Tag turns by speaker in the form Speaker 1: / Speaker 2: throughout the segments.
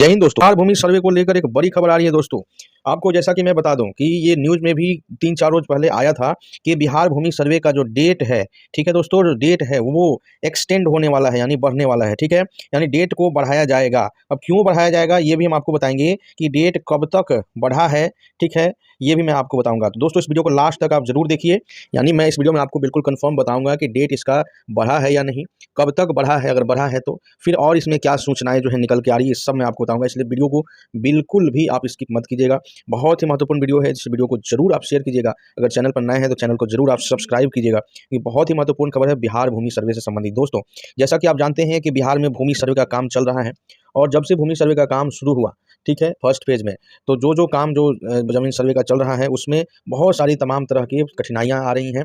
Speaker 1: जय हिंद दोस्तों। बिहार भूमि सर्वे को लेकर एक बड़ी खबर आ रही है दोस्तों। आपको जैसा कि मैं बता दूं कि ये न्यूज़ में भी 3-4 रोज पहले आया था कि बिहार भूमि सर्वे का जो डेट है, ठीक है दोस्तों, जो डेट है वो एक्सटेंड होने वाला है, यानी बढ़ने वाला है, ठीक है। यानी डेट को बढ़ाया जाएगा। अब क्यों बढ़ाया जाएगा ये भी हम आपको बताएंगे कि डेट कब तक बढ़ा है, ठीक है, ये भी मैं आपको बताऊंगा। तो दोस्तों इस वीडियो को लास्ट तक आप जरूर देखिए। यानी मैं इस वीडियो में आपको बिल्कुल कंफर्म बताऊंगा कि डेट इसका बढ़ा है या नहीं, कब तक बढ़ा है, अगर बढ़ा है तो फिर और इसमें क्या सूचनाएं जो है निकल के आ रही है, इस सब मैं आपको बताऊंगा। इसलिए वीडियो को बिल्कुल भी आप स्किप मत कीजिएगा। बहुत ही महत्वपूर्ण वीडियो है, इस वीडियो को जरूर आप शेयर कीजिएगा। अगर चैनल पर नए हैं तो चैनल को जरूर आप सब्सक्राइब कीजिएगा। ये बहुत ही महत्वपूर्ण खबर है बिहार भूमि सर्वे से संबंधित। दोस्तों जैसा कि आप जानते हैं कि बिहार में भूमि सर्वे का काम चल रहा है, और जब से भूमि सर्वे का काम शुरू हुआ, ठीक है, फर्स्ट फेज में, तो जो काम जो जमीन सर्वे का चल रहा है उसमें बहुत सारी तमाम तरह की कठिनाइयां आ रही हैं।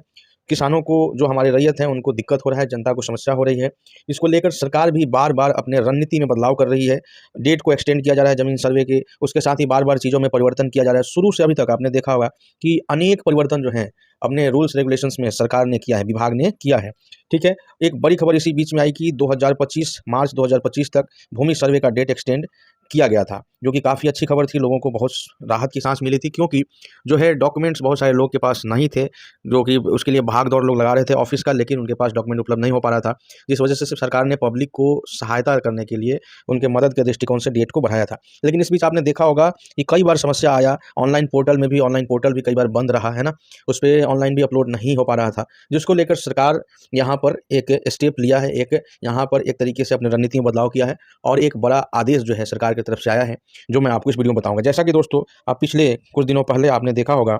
Speaker 1: किसानों को, जो हमारे रैयत हैं, उनको दिक्कत हो रहा है, जनता को समस्या हो रही है। इसको लेकर सरकार भी बार बार अपने रणनीति में बदलाव कर रही है। डेट को एक्सटेंड किया जा रहा है जमीन सर्वे के, उसके साथ ही बार बार चीज़ों में परिवर्तन किया जा रहा है। शुरू से अभी तक आपने देखा होगा कि अनेक परिवर्तन जो हैं अपने रूल्स रेगुलेशंस में सरकार ने किया है, विभाग ने किया है, ठीक है। एक बड़ी खबर इसी बीच में आई कि 2025 मार्च 2025 तक भूमि सर्वे का डेट एक्सटेंड किया गया था, जो कि काफ़ी अच्छी खबर थी। लोगों को बहुत राहत की सांस मिली थी, क्योंकि जो है डॉक्यूमेंट्स बहुत सारे लोग के पास नहीं थे, जो कि उसके लिए भाग दौड़ लोग लगा रहे थे ऑफिस का, लेकिन उनके पास डॉक्यूमेंट उपलब्ध नहीं हो पा रहा था, जिस वजह से सिर्फ सरकार ने पब्लिक को सहायता करने के लिए, उनके मदद के दृष्टिकोण से डेट को बढ़ाया था। लेकिन इस बीच आपने देखा होगा कि कई बार समस्या आया, ऑनलाइन पोर्टल भी कई बार बंद रहा है ना, उस पर ऑनलाइन भी अपलोड नहीं हो पा रहा था, जिसको लेकर सरकार यहाँ पर एक स्टेप लिया है, एक यहाँ पर एक तरीके से अपनी रणनीति में बदलाव किया है, और एक बड़ा आदेश जो है सरकार की तरफ से आया है, जो मैं आपको इस वीडियो में बताऊंगा। जैसा कि दोस्तों आप पिछले कुछ दिनों पहले आपने देखा होगा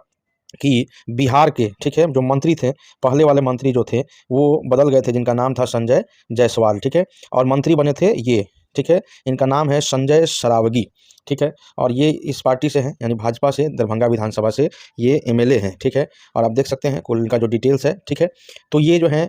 Speaker 1: कि बिहार के, ठीक है, जो मंत्री थे, पहले वाले मंत्री जो थे वो बदल गए थे, जिनका नाम था संजय जायसवाल, ठीक है, और मंत्री बने थे ये, ठीक है, इनका नाम है संजय सरावगी, ठीक है, और ये इस पार्टी से हैं, यानी भाजपा से, दरभंगा विधानसभा से ये एमएलए हैं, ठीक है। और आप देख सकते हैं कुल इनका जो डिटेल्स है, ठीक है। तो ये जो है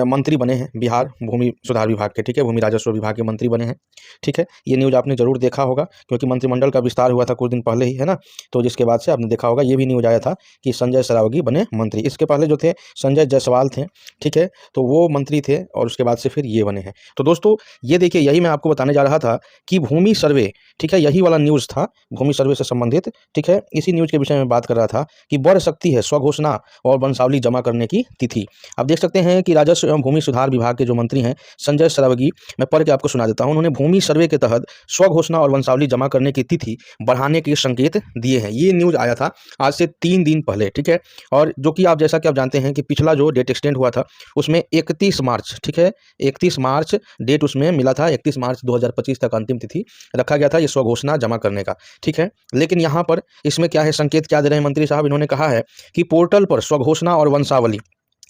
Speaker 1: मंत्री बने हैं बिहार भूमि सुधार विभाग के, ठीक है, भूमि राजस्व विभाग के मंत्री बने हैं, ठीक है। ये न्यूज़ आपने जरूर देखा होगा, क्योंकि मंत्रिमंडल का विस्तार हुआ था कुछ दिन पहले ही, है ना, तो जिसके बाद से आपने देखा होगा ये भी न्यूज़ आया था कि संजय सरावगी बने मंत्री। इसके पहले जो थे संजय जायसवाल थे, ठीक है, तो वो मंत्री थे, और उसके बाद से फिर ये बने हैं। तो दोस्तों ये देखिए, यही मैं आपको बताने जा रहा था कि भूमि सर्वे, ठीक है, यही वाला न्यूज़ था भूमि सर्वे से संबंधित, ठीक है। इसी न्यूज़ के विषय में बात कर रहा था कि बढ़ सकती है स्वघोषणा और वंशावली जमा करने की तिथि। आप देख सकते हैं कि राजस्व एवं भूमि सुधार विभाग के जो मंत्री हैं संजय सरावगी, मैं पढ़ के आपको सुना देता हूं, उन्होंने भूमि सर्वे के तहत स्वघोषणा और वंशावली जमा करने की तिथि बढ़ाने के संकेत दिए हैं। ये न्यूज़ आया था आज से 3 दिन पहले, ठीक है। और जो कि आप, जैसा कि आप जानते हैं कि पिछला जो डेट एक्सटेंड हुआ था उसमें 31 मार्च, ठीक है, 31 मार्च डेट उसमें मिला था, 31 मार्च 2025 तक अंतिम तिथि रखा गया था ये स्वघोषणा जमा करने का, ठीक है। लेकिन यहाँ पर इसमें क्या है, संकेत क्या दे रहे हैं मंत्री साहब, इन्होंने कहा है कि पोर्टल पर स्वघोषणा और वंशावली,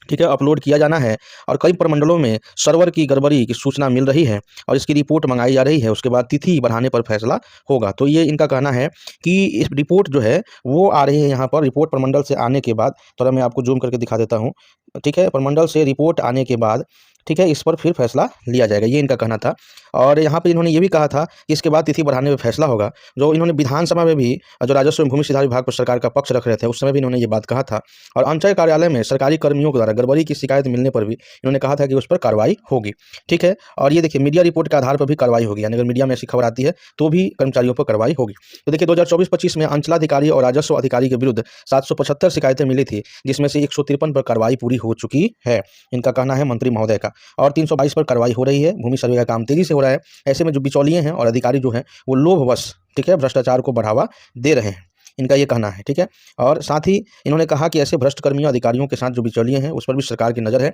Speaker 1: ठीक है, अपलोड किया जाना है, और कई प्रमंडलों में सर्वर की गड़बड़ी की सूचना मिल रही है और इसकी रिपोर्ट मंगाई जा रही है, उसके बाद तिथि बढ़ाने पर फैसला होगा। तो ये इनका कहना है कि इस रिपोर्ट जो है वो आ रही है यहाँ पर, रिपोर्ट प्रमंडल से आने के बाद, थोड़ा मैं आपको जूम करके दिखा देता हूँ, ठीक है, प्रमंडल से रिपोर्ट आने के बाद, ठीक है, इस पर फिर फैसला लिया जाएगा, ये इनका कहना था। और यहाँ पे इन्होंने ये भी कहा था कि इसके बाद तिथि बढ़ाने में फैसला होगा। जो इन्होंने विधानसभा में भी, जो राजस्व एवं भूमि सुधार विभाग पर सरकार का पक्ष रख रहे थे, उस समय भी इन्होंने ये बात कहा था। और अंचल कार्यालय में सरकारी कर्मियों के द्वारा गड़बड़ी की शिकायत मिलने पर भी इन्होंने कहा था कि उस पर कार्रवाई होगी, ठीक है। और ये देखिए, मीडिया रिपोर्ट के आधार पर भी कार्रवाई होगी, यानी अगर मीडिया में ऐसी खबर आती है तो भी कर्मचारियों पर कार्रवाई होगी। तो देखिए 2024-25 में अंचलाधिकारी और राजस्व अधिकारी के विरुद्ध 775 शिकायतें मिली थी, जिसमें से 153 पर कार्रवाई पूरी हो चुकी है, इनका कहना है मंत्री महोदय का, और 322 पर कार्रवाई हो रही है। भूमि सर्वे का काम तेजी से हो रहा है। ऐसे में जो बिचौलिए हैं और अधिकारी जो हैं वो लोभवश, ठीक है, भ्रष्टाचार को बढ़ावा दे रहे हैं, इनका ये कहना है, ठीक है। और साथ ही इन्होंने कहा कि ऐसे भ्रष्ट कर्मियों अधिकारियों के साथ जो बिचौलिए हैं उस पर भी सरकार की नज़र है,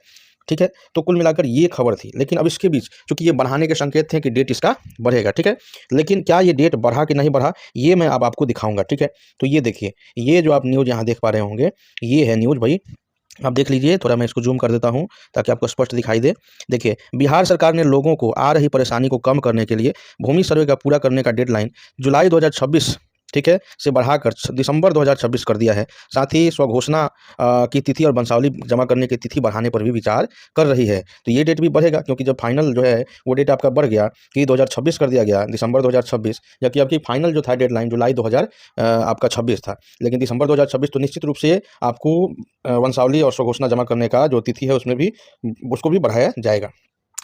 Speaker 1: ठीक है। तो कुल मिलाकर ये खबर थी। लेकिन अब इसके बीच चूंकि ये बढ़ाने के संकेत थे कि डेट इसका बढ़ेगा, ठीक है, लेकिन क्या ये डेट बढ़ा कि नहीं बढ़ा, ये मैं अब आपको दिखाऊंगा, ठीक है। तो ये देखिए, ये जो आप न्यूज़ यहाँ देख पा रहे होंगे, ये है न्यूज़ भाई, आप देख लीजिए, थोड़ा मैं इसको जूम कर देता हूं ताकि आपको स्पष्ट दिखाई दे। देखिए, बिहार सरकार ने लोगों को आ रही परेशानी को कम करने के लिए भूमि सर्वे का पूरा करने का डेडलाइन जुलाई 2026, ठीक है, से बढ़ाकर दिसंबर 2026 कर दिया है। साथ ही स्वघोषणा की तिथि और वंशावली जमा करने की तिथि बढ़ाने पर भी विचार कर रही है। तो ये डेट भी बढ़ेगा, क्योंकि जब फाइनल जो है वो डेट आपका बढ़ गया कि 2026 कर दिया गया, दिसंबर 2026, जबकि आपकी फाइनल जो था डेडलाइन जुलाई 2026 था, लेकिन दिसंबर 2026, तो निश्चित रूप से आपको वंशावली और स्वघोषणा जमा करने का जो तिथि है उसमें भी, उसको भी बढ़ाया जाएगा।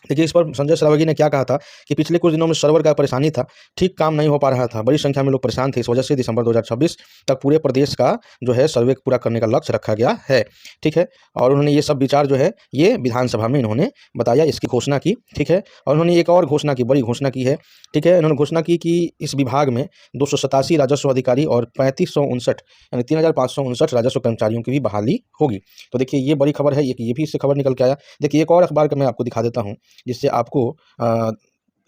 Speaker 1: देखिए, इस पर संजय सरावगी ने क्या कहा था कि पिछले कुछ दिनों में सर्वर का परेशानी था, ठीक काम नहीं हो पा रहा था, बड़ी संख्या में लोग परेशान थे। इस वजह से दिसंबर 2026 तक पूरे प्रदेश का जो है सर्वे पूरा करने का लक्ष्य रखा गया है, ठीक है। और उन्होंने ये सब विचार जो है ये विधानसभा में इन्होंने बताया, इसकी घोषणा की, ठीक है। और उन्होंने एक और घोषणा की, बड़ी घोषणा की है, ठीक है। इन्होंने घोषणा की कि इस विभाग में 287 राजस्व अधिकारी और 3559 यानी 3559 राजस्व कर्मचारियों की भी बहाली होगी। तो देखिए, ये बड़ी खबर है, ये भी इससे खबर निकल के आया। देखिए, एक और अखबार का मैं आपको दिखा देता हूँ, जिससे आपको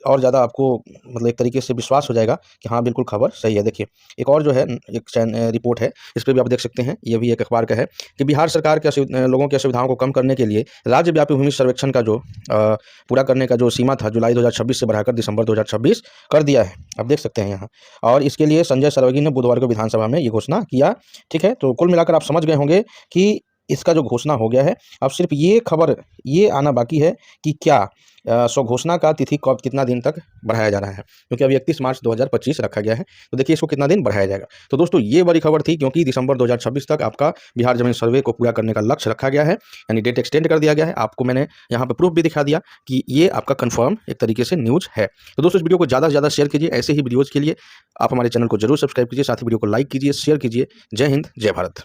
Speaker 1: और ज़्यादा आपको मतलब एक तरीके से विश्वास हो जाएगा कि हाँ, बिल्कुल खबर सही है। देखिए, एक और जो है एक रिपोर्ट है, इस पे भी आप देख सकते हैं, ये भी एक अखबार का है कि बिहार सरकार के लोगों की असुविधाओं को कम करने के लिए राज्यव्यापी भूमि सर्वेक्षण का जो पूरा करने का जो सीमा था, जुलाई 2026 से बढ़ाकर दिसंबर 2026 कर दिया है। आप देख सकते हैं यहाँ। और इसके लिए संजय सरावगी ने बुधवार को विधानसभा में ये घोषणा किया, ठीक है। तो कुल मिलाकर आप समझ गए होंगे कि इसका जो घोषणा हो गया है, अब सिर्फ ये खबर ये आना बाकी है कि क्या स्वघोषणा का तिथि कब कितना दिन तक बढ़ाया जा रहा है, क्योंकि अभी 31 मार्च 2025 रखा गया है। तो देखिए, इसको कितना दिन बढ़ाया जाएगा। तो दोस्तों, ये बड़ी खबर थी, क्योंकि दिसंबर 2026 तक आपका बिहार जमीन सर्वे को पूरा करने का लक्ष्य रखा गया है, यानी डेट एक्सटेंड कर दिया गया है। आपको मैंने यहाँ पर प्रूफ भी दिखा दिया कि ये आपका कन्फर्म एक तरीके से न्यूज़ है। तो दोस्तों, इस वीडियो को ज़्यादा से ज़्यादा शेयर कीजिए। ऐसे ही वीडियोज़ के लिए आप हमारे चैनल को जरूर सब्सक्राइब कीजिए, साथ ही वीडियो को लाइक कीजिए, शेयर कीजिए। जय हिंद, जय भारत।